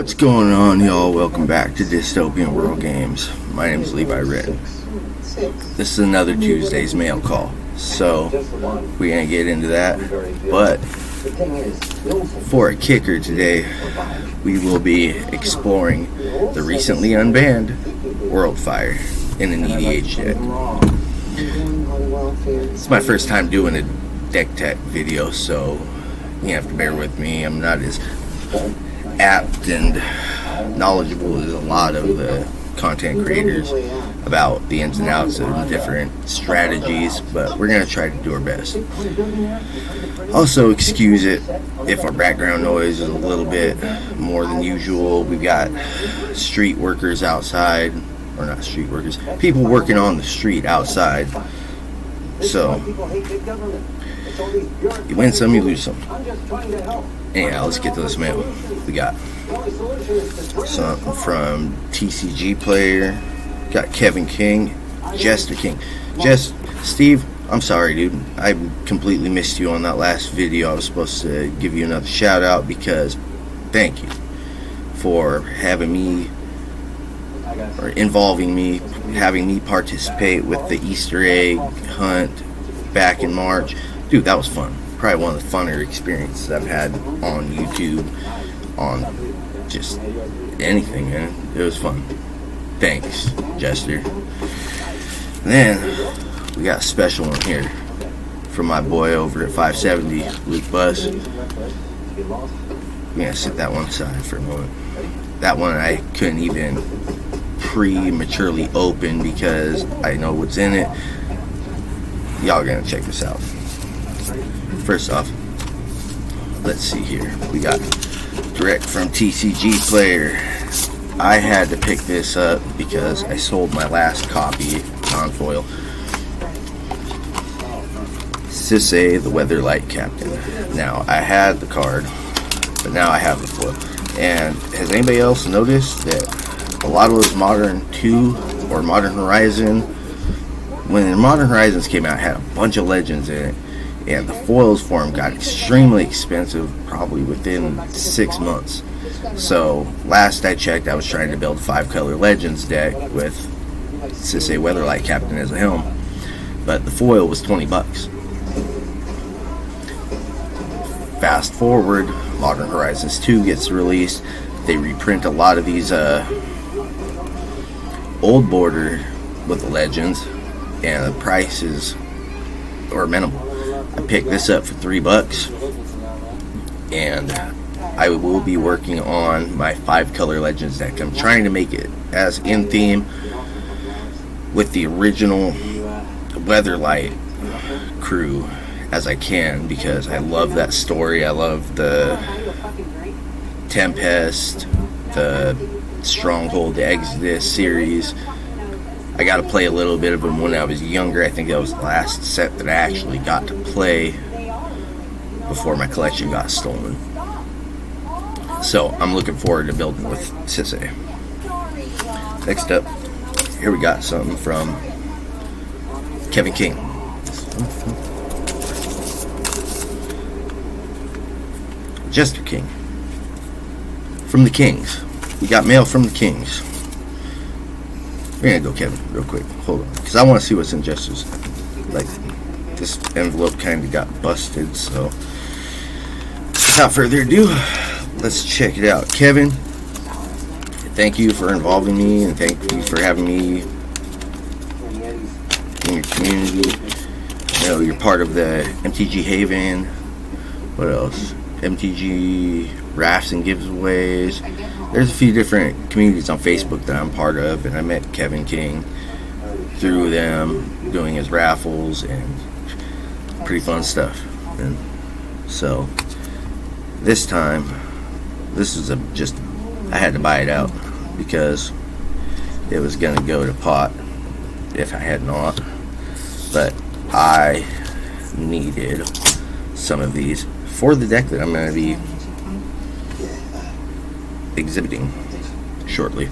What's going on, y'all? Welcome back to Dystopian World Games. My name is Levi Ritten. This is another Tuesday's mail call, so we're gonna get into that. But for a kicker today, we will be exploring the recently unbanned Worldfire in an EDH deck. It's my first time doing a deck tech video, so you have to bear with me. I'm not as apt and knowledgeable as a lot of the content creators about the ins and outs of different strategies, but we're going to try to do our best. Also, excuse it if our background noise is a little bit more than usual. We've got street workers outside, or not street workers, people working on the street outside. So you win some, you lose some. Anyhow, let's get to this mail. We got something from TCG Player. Got Kevin King, Jester King. Steve, I'm sorry, dude. I completely missed you on that last video. I was supposed to give you another shout out because thank you for having me, or involving me, having me participate with the Easter egg hunt back in March. Dude, that was fun. Probably one of the funner experiences I've had on YouTube, on just anything, man. It was fun. Thanks, Jester. And then we got a special one here from my boy over at 570, Luke Buzz. We're gonna set that one aside for a moment. That one I couldn't even prematurely open because I know what's in it. Y'all gonna check this out. First off, let's see here. We got direct from TCG Player. I had to pick this up because I sold my last copy on foil. Sisay, the Weatherlight Captain. Now, I had the card, but now I have the foil. And has anybody else noticed that a lot of those Modern 2 or Modern Horizon, when Modern Horizons came out, had a bunch of legends in it, and the foils for them got extremely expensive probably within 6 months. So last I checked, I was trying to build a 5-color Legends deck with Sisay Weatherlight Captain as a helm, but the foil was $20. Fast forward, Modern Horizons 2 gets released. They reprint a lot of these old border with the Legends, and the prices are minimal. I picked this up for $3, and I will be working on my 5-color Legends deck. I'm trying to make it as in theme with the original Weatherlight crew as I can, because I love that story. I love the Tempest, the Stronghold, the Exodus series. I got to play a little bit of them when I was younger. I think that was the last set that I actually got to play before my collection got stolen. So I'm looking forward to building with Sisay. Next up, here we got something from Kevin King. Jester King. From the Kings. We got mail from the Kings. We're gonna go Kevin real quick. Hold on, because I want to see what's in Jester's. Like, this envelope kind of got busted, so without further ado, let's check it out. Kevin, thank you for involving me, and thank you for having me in your community. You know, you're part of the MTG Haven. What else? MTG Rafts and Giveaways. There's a few different communities on Facebook that I'm part of, and I met Kevin King through them, doing his raffles and pretty fun stuff. And so this time, this is I had to buy it out because it was gonna go to pot if I had not, but I needed some of these for the deck that I'm gonna be exhibiting shortly.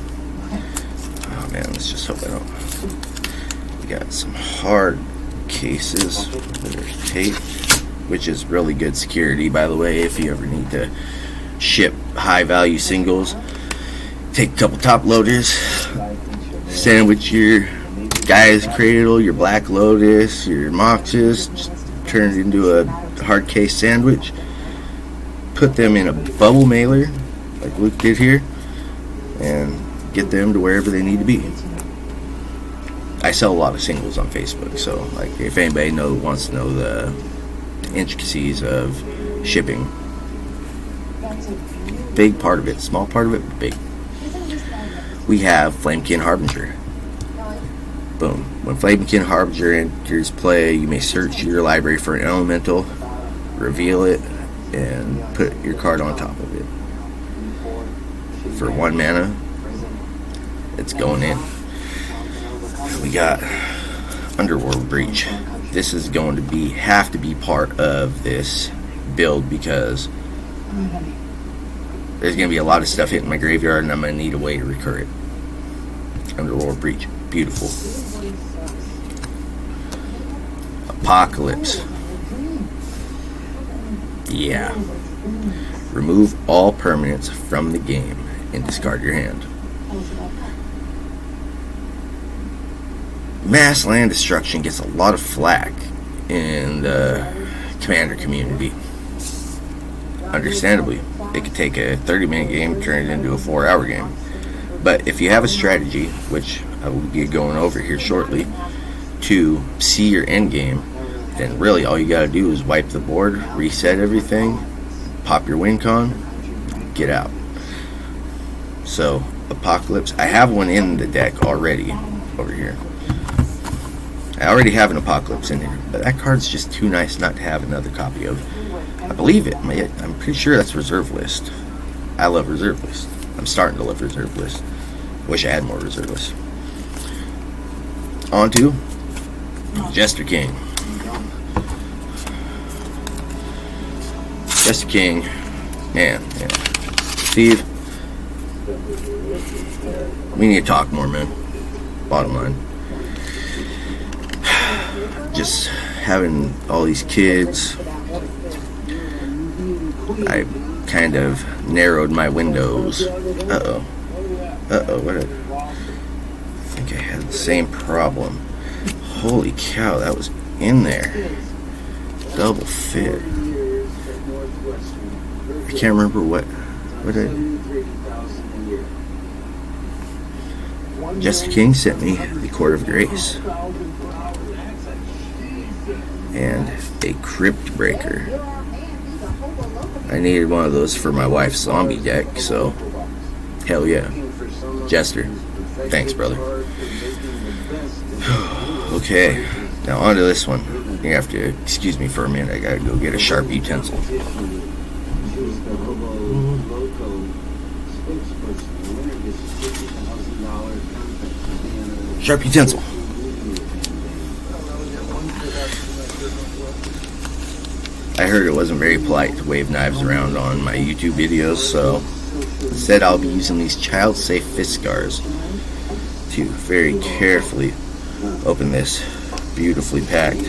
Oh man, let's just hope I don't. We got some hard cases. There's tape, which is really good security, by the way, if you ever need to ship high value singles. Take a couple top loaders, sandwich your Guy's Cradle, your Black Lotus, your Moxus, just turn it into a hard case sandwich. Put them in a bubble mailer, like Luke did here, and get them to wherever they need to be. I sell a lot of singles on Facebook, so like if anybody wants to know the intricacies of shipping, big part of it, small part of it, big. We have Flamekin Harbinger. Boom. When Flamekin Harbinger enters play, you may search your library for an elemental, reveal it, and put your card on top of it. For 1 mana, it's going in. We got Underworld Breach. This is going to have to be part of this build because there's going to be a lot of stuff hitting my graveyard and I'm going to need a way to recur it. Underworld Breach. Beautiful. Apocalypse. Yeah. Remove all permanents from the game and discard your hand. Mass land destruction gets a lot of flack in the Commander community. Understandably, it could take a 30-minute game, turn it into a 4-hour game. But if you have a strategy, which I will be going over here shortly, to see your end game, then really all you gotta do is wipe the board, reset everything, pop your win con, get out. So, Apocalypse, I have one in the deck already over here. I already have an Apocalypse in here, but that card's just too nice not to have another copy of. I believe it. I'm pretty sure that's reserve list. I love reserve list. I'm starting to love reserve list. Wish I had more reserve list. On to Jester King. Jester King. Man. Steve, we need to talk more, man. Bottom line. Just having all these kids, I kind of narrowed my windows. What I think I had the same problem. Holy cow, that was in there. Double fit. I can't remember what Jester King sent me the Court of Grace. And a Crypt Breaker. I needed one of those for my wife's zombie deck, so hell yeah. Jester, thanks, brother. Okay, now on to this one. You have to excuse me for a minute. I gotta go get a sharp utensil. Sharp utensil. I heard it wasn't very polite to wave knives around on my YouTube videos, so instead I'll be using these child-safe fist scars to very carefully open this beautifully packed.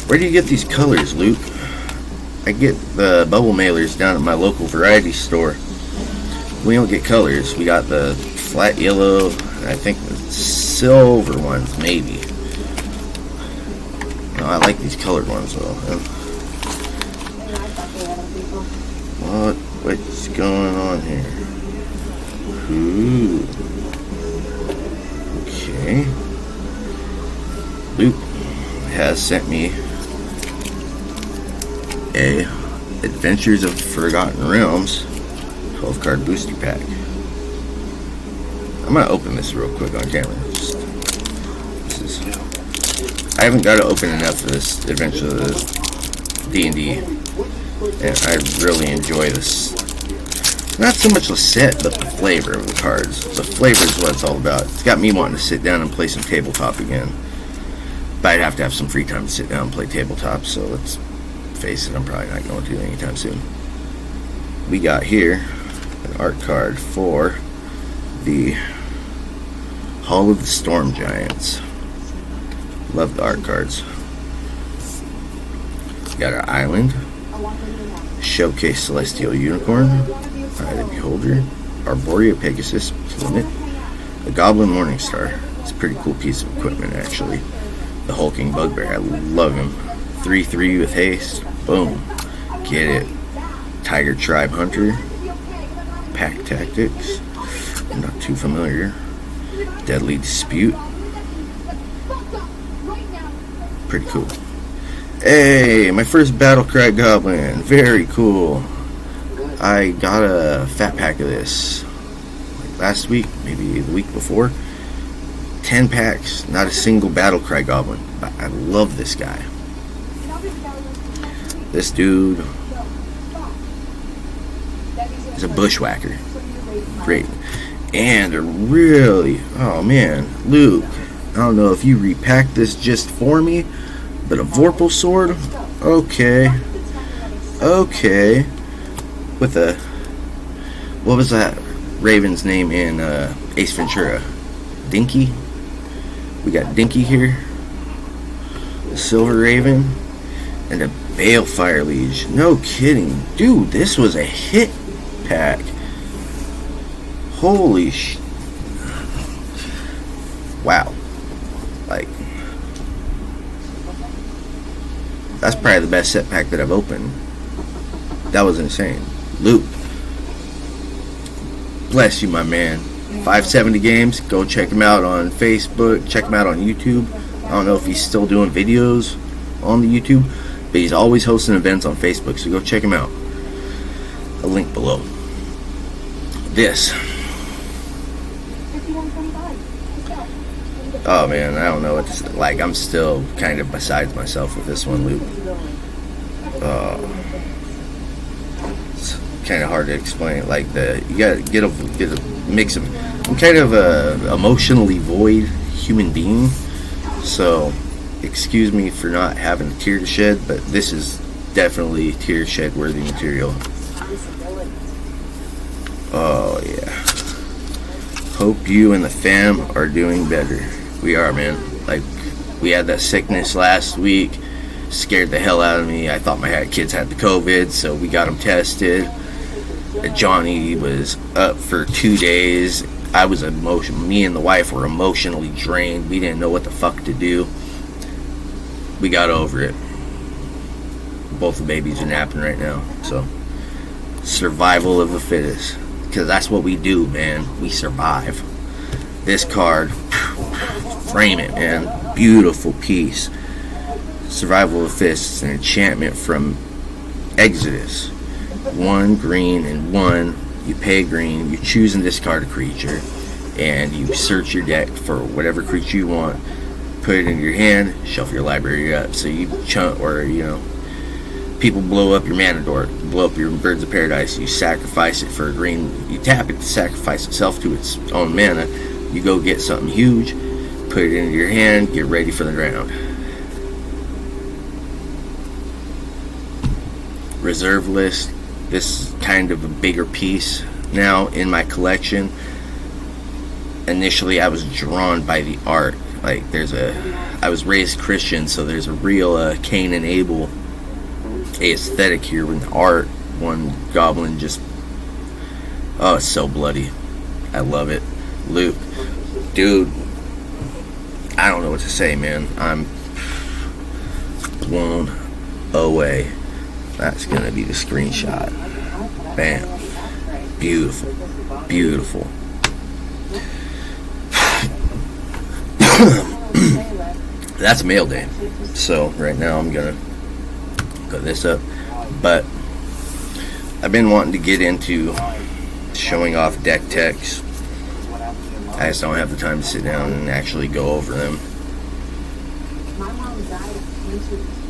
Where do you get these colors, Luke? I get the bubble mailers down at my local variety store. We don't get colors. We got the flat yellow, and I think the silver ones, maybe. No, I like these colored ones though. What's going on here? Ooh. Okay. Luke has sent me a Adventures of Forgotten Realms 12-card booster pack. I'm gonna open this real quick on camera. I haven't got to open enough of this Adventure of the D&D, and I really enjoy this. Not so much the set, but the flavor of the cards. The flavor is what it's all about. It's got me wanting to sit down and play some tabletop again. But I'd have to have some free time to sit down and play tabletop, so let's face it, I'm probably not going to anytime soon. We got here an art card for the Hall of the Storm Giants. Love the art cards. Got our island. Showcase Celestial Unicorn. Eye of the Beholder. Arborea Pegasus, killing it. The Goblin Morningstar. It's a pretty cool piece of equipment, actually. The Hulking Bugbear, I love him. 3/3 with haste. Boom. Get it. Tiger Tribe Hunter. Pack Tactics. I'm not too familiar. Deadly Dispute. Pretty cool. Hey, my first Battlecry Goblin. Very cool. I got a fat pack of this like last week, maybe the week before. 10 packs, not a single Battlecry Goblin. But I love this guy. This dude is a bushwhacker. Great. And a really, oh man, Luke, I don't know if you repacked this just for me, but a Vorpal sword? Okay. With a, what was that Raven's name in Ace Ventura? Dinky? We got Dinky here. A Silver Raven. And a Balefire Liege. No kidding. Dude, this was a hit pack. Holy sh... Wow. Like, that's probably the best set pack that I've opened. That was insane. Luke, bless you, my man. 570 Games, go check him out on Facebook, check him out on YouTube. I don't know if he's still doing videos on the YouTube, but he's always hosting events on Facebook, so go check him out. A link below. This. Oh man, I don't know what this is. Like, I'm still kind of besides myself with this one, Luke. It's kind of hard to explain. Like, you gotta get a mix of. I'm kind of a emotionally void human being, so excuse me for not having a tear to shed, but this is definitely tear shed worthy material. Oh yeah. Hope you and the fam are doing better. We are, man. Like, we had that sickness last week. Scared the hell out of me. I thought my kids had the COVID, so we got them tested. Johnny was up for 2 days. I was me and the wife were emotionally drained. We didn't know what the fuck to do. We got over it. Both the babies are napping right now, so survival of the fittest. Because that's what we do, man. We survive. This card, frame it, man. Beautiful piece. Survival of Fists, an enchantment from Exodus. 1 green and 1. You pay green. You choose and discard a creature, and you search your deck for whatever creature you want. Put it in your hand. Shuffle your library up. So you chunk, or people blow up your Mana Dork, blow up your Birds of Paradise. You sacrifice it for a green. You tap it to sacrifice itself to its own mana. You go get something huge, put it into your hand, get ready for the round. Reserve list. This is kind of a bigger piece now in my collection. Initially, I was drawn by the art. Like, I was raised Christian, so there's a real Cain and Abel aesthetic here with the art. One goblin just, oh, it's so bloody. I love it. Luke, dude, I don't know what to say, man. I'm blown away. That's gonna be the screenshot. Bam. Beautiful. Beautiful. That's mail day. So right now I'm gonna put this up. But I've been wanting to get into showing off deck techs. I just don't have the time to sit down and actually go over them.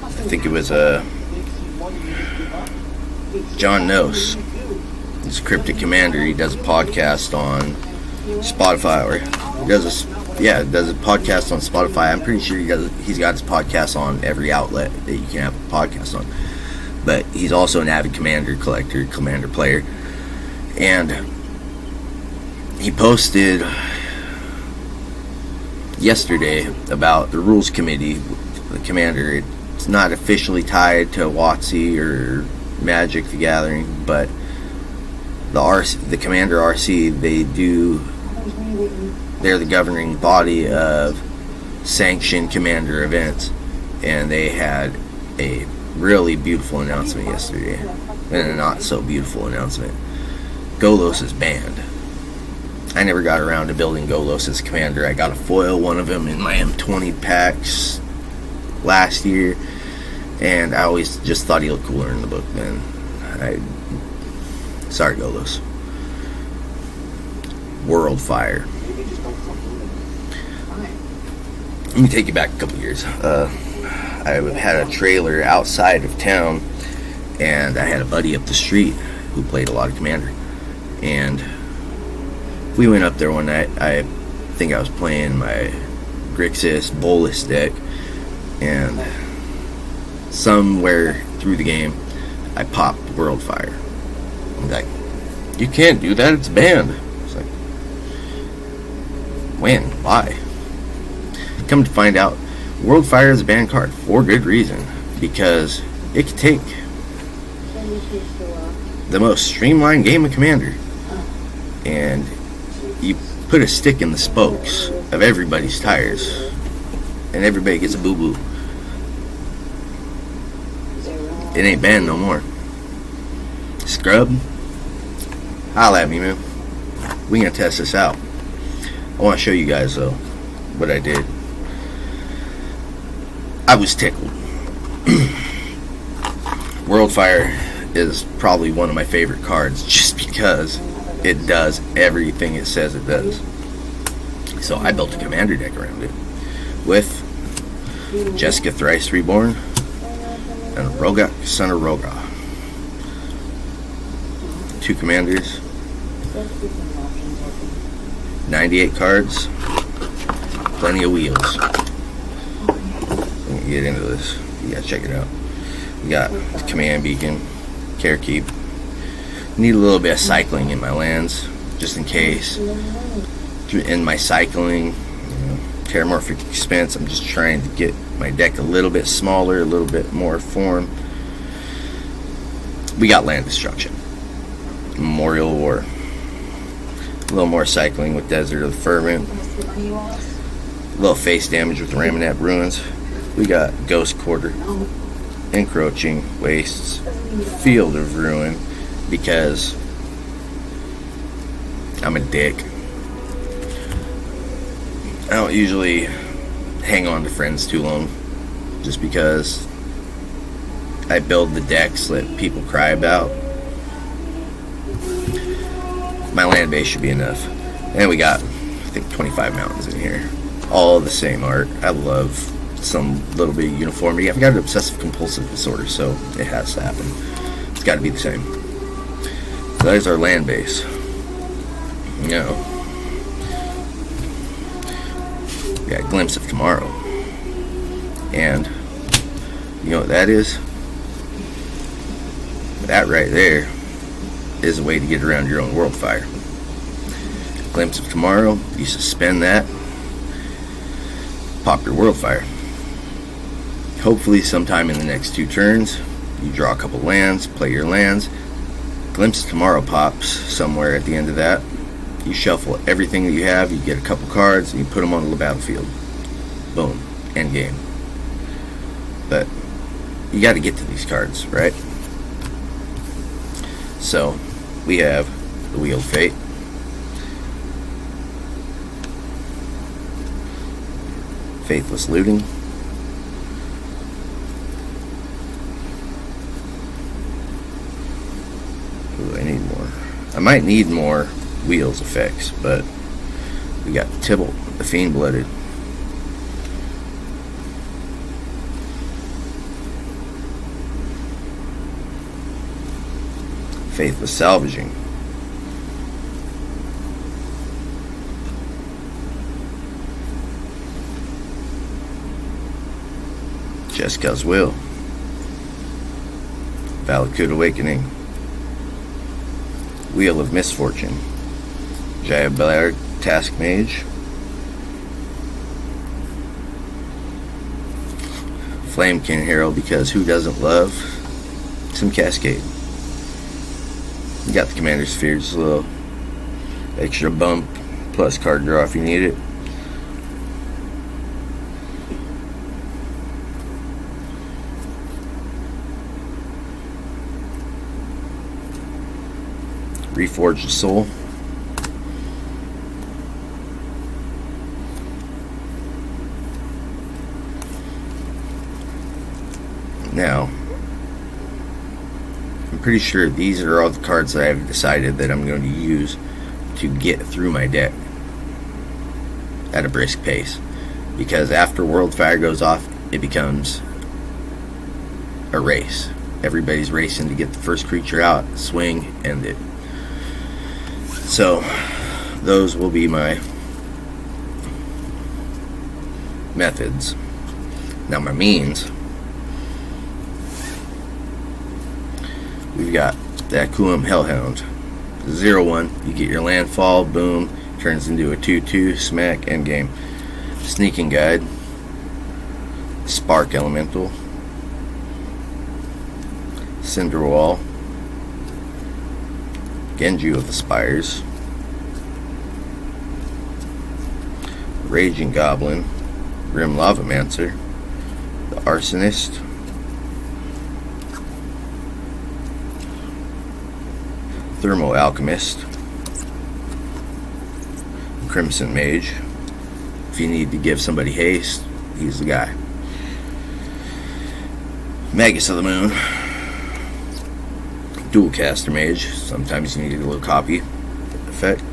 I think it was John Nose. He's a Cryptic Commander. He does a podcast on Spotify, or he does a podcast on Spotify. I'm pretty sure he's got his podcast on every outlet that you can have a podcast on. But he's also an avid Commander collector, Commander player. And he posted yesterday about the rules committee, the Commander. It's not officially tied to WotC or Magic the Gathering, but the Commander RC, they're the governing body of sanctioned Commander events, and they had a really beautiful announcement yesterday, and a not so beautiful announcement. Golos is banned. I never got around to building Golos as Commander. I got a foil one of them in my M20 packs last year, and I always just thought he looked cooler in the book then. Sorry, Golos. Worldfire. Let me take you back a couple years. I had a trailer outside of town, and I had a buddy up the street who played a lot of Commander, and we went up there one night. I think I was playing my Grixis Bolus deck, and somewhere through the game I popped Worldfire. I'm like, you can't do that, it's banned. It's like, when? Why? Come to find out, Worldfire is a banned card for good reason, because it can take the most streamlined game of Commander and you put a stick in the spokes of everybody's tires and everybody gets a boo-boo. It ain't banned no more. Scrub, holla at me, man. We gonna test this out. I want to show you guys though what I did. I was tickled. Worldfire is probably one of my favorite cards just because it does everything it says it does. So I built a Commander deck around it with Jessica Thrice Reborn and Rogak, Son of Roga. 2 Commanders, 98 cards, plenty of wheels. Let me get into this. You gotta check it out. We got the Command Beacon, Care Keep. Need a little bit of cycling in my lands, just in case. In my cycling, Terramorphic Expense, I'm just trying to get my deck a little bit smaller, a little bit more form. We got Land Destruction, Memorial War, a little more cycling with Desert of the Fervent, a little face damage with Ramunap Ruins. We got Ghost Quarter, Encroaching Wastes, Field of Ruin, because I'm a dick. I don't usually hang on to friends too long, just because I build the decks that people cry about. My land base should be enough. And we got, I think, 25 mountains in here. All the same art. I love some little bit of uniformity. I've got an obsessive compulsive disorder, so it has to happen. It's got to be the same. So that is our land base. You know, we got a Glimpse of Tomorrow. And you know what that is? That right there is a way to get around your own Worldfire. Glimpse of Tomorrow, you suspend that, pop your Worldfire. Hopefully sometime in the next 2 turns, you draw a couple lands, play your lands. Glimpse of Tomorrow pops somewhere at the end of that. You shuffle everything that you have, you get a couple cards, and you put them on the battlefield. Boom, end game. But you got to get to these cards, right? So we have the Wheel of Fate, Faithless Looting, ooh, I need more. I might need more Wheels effects, but we got Tybalt, the Fiend Blooded, Faithless Salvaging, Jessica's Will, Valakut Awakening, Wheel of Misfortune, Jaya Task Mage, Flamekin Herald, because who doesn't love some Cascade? You got the Commander Sphere, just a little extra bump plus card draw if you need it. Reforge the Soul. Now, I'm pretty sure these are all the cards that I've decided that I'm going to use to get through my deck at a brisk pace. Because after Worldfire goes off, it becomes a race. Everybody's racing to get the first creature out, swing, end it. So, those will be my methods. Now, my means. We've got the Akulum Hellhound. 0/1. You get your landfall, boom, turns into a 2/2, smack, endgame. Sneaking Guide. Spark Elemental. Cinderwall. Genju of the Spires. Raging Goblin. Grim Lavamancer. The Arsonist. Thermo Alchemist. Crimson Mage. If you need to give somebody haste, he's the guy. Magus of the Moon. Dual Caster Mage. Sometimes you need a little copy effect.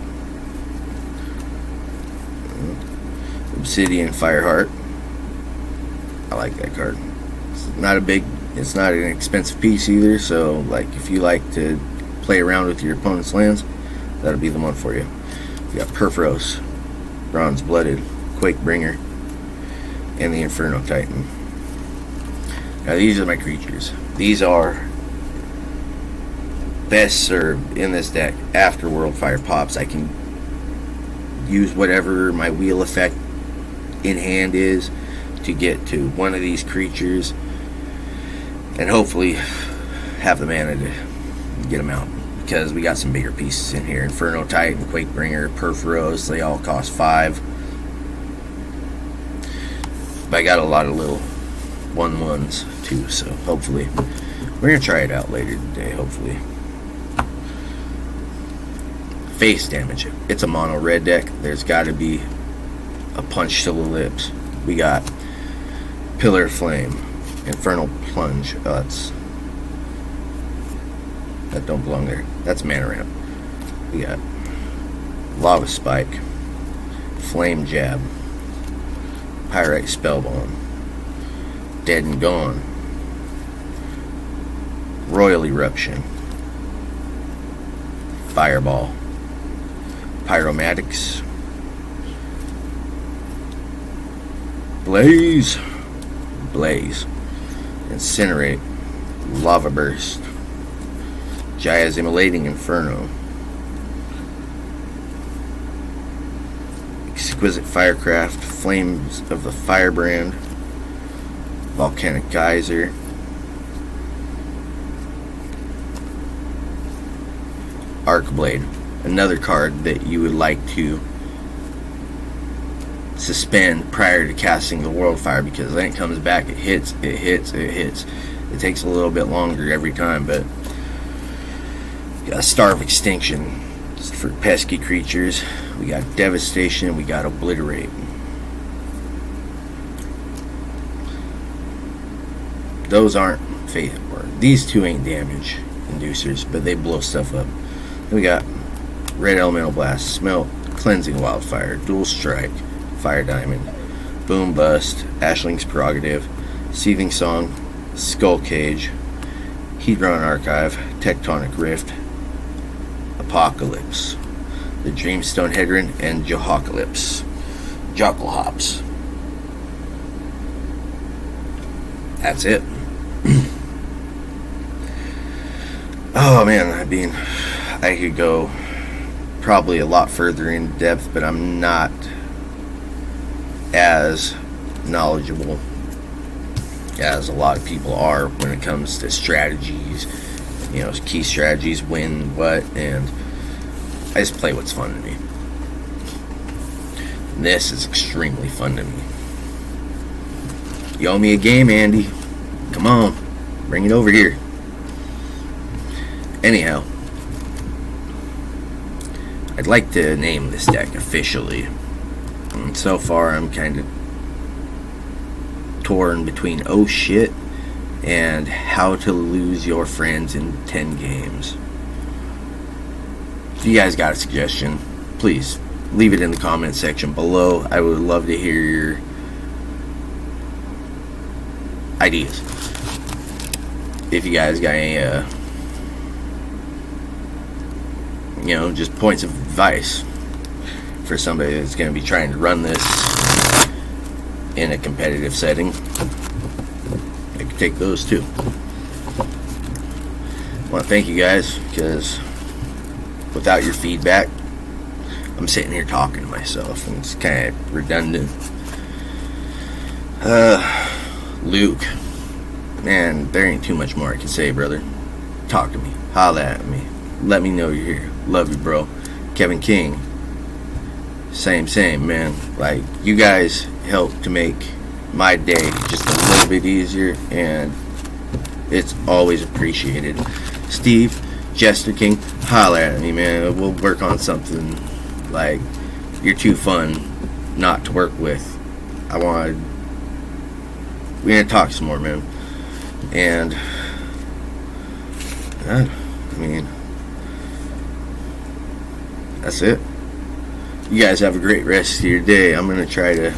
Obsidian Fireheart. I like that card. It's not an expensive piece either, so like if you like to play around with your opponent's lands, that'll be the one for you. You got Purphoros, Bronze Blooded, Quakebringer, and the Inferno Titan. Now these are my creatures. These are best served in this deck after Worldfire pops. I can use whatever my wheel effect in hand is to get to one of these creatures and hopefully have the mana to get them out, because we got some bigger pieces in here. Inferno Titan, Quakebringer, Purphoros, they all cost 5, but I got a lot of little 1/1s too, so hopefully we're gonna try it out later today. Hopefully. Face damage. It's a mono red deck. There's got to be a punch to the lips. We got Pillar of Flame, Infernal Plunge. Oh, that don't belong there. That's Mana Ramp. We got Lava Spike, Flame Jab, Pyrite Spellbomb, Dead and Gone, Royal Eruption, Fireball, Pyromatics, Blaze, Incinerate, Lava Burst, Jaya's Immolating Inferno, Exquisite Firecraft, Flames of the Firebrand, Volcanic Geyser, Arcblade. Another card that you would like to suspend prior to casting the Worldfire, because then it comes back, it hits. It takes a little bit longer every time, but we got Star of Extinction for pesky creatures. We got Devastation, we got Obliterate. Those aren't faith, or these two ain't damage inducers, but they blow stuff up. Then we got Red Elemental Blast, Smelt, Cleansing Wildfire, Dual Strike, Fire Diamond, Boom Bust, Ashling's Prerogative, Seething Song, Skull Cage, Hedron Archive, Tectonic Rift, Apocalypse, the Dreamstone Hedron, and Johocalypse. Jocklehops. That's it. Oh man, I could go probably a lot further in depth, but I'm not as knowledgeable as a lot of people are when it comes to strategies key strategies, when, what, and I just play what's fun to me. And this is extremely fun to me. You owe me a game, Andy. Come on, bring it over here. Anyhow, I'd like to name this deck officially. And so far, I'm kind of torn between oh shit and how to lose your friends in 10 games. If you guys got a suggestion, please leave it in the comment section below. I would love to hear your ideas. If you guys got any just points of advice for somebody that's going to be trying to run this in a competitive setting, I could take those too. I want to thank you guys, because without your feedback, I'm sitting here talking to myself, and it's kind of redundant. Luke, man, there ain't too much more I can say, brother. Talk to me, holla at me, let me know you're here. Love you, bro. Kevin King, same, man. Like, you guys help to make my day just a little bit easier, and it's always appreciated. Steve, Jester King, holla at me, man. We'll work on something. Like, you're too fun not to work with. We're gonna talk some more, man. And that's it. You guys have a great rest of your day. I'm gonna try to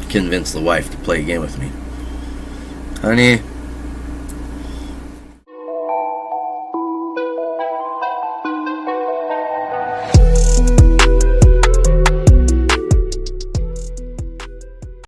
convince the wife to play a game with me. Honey,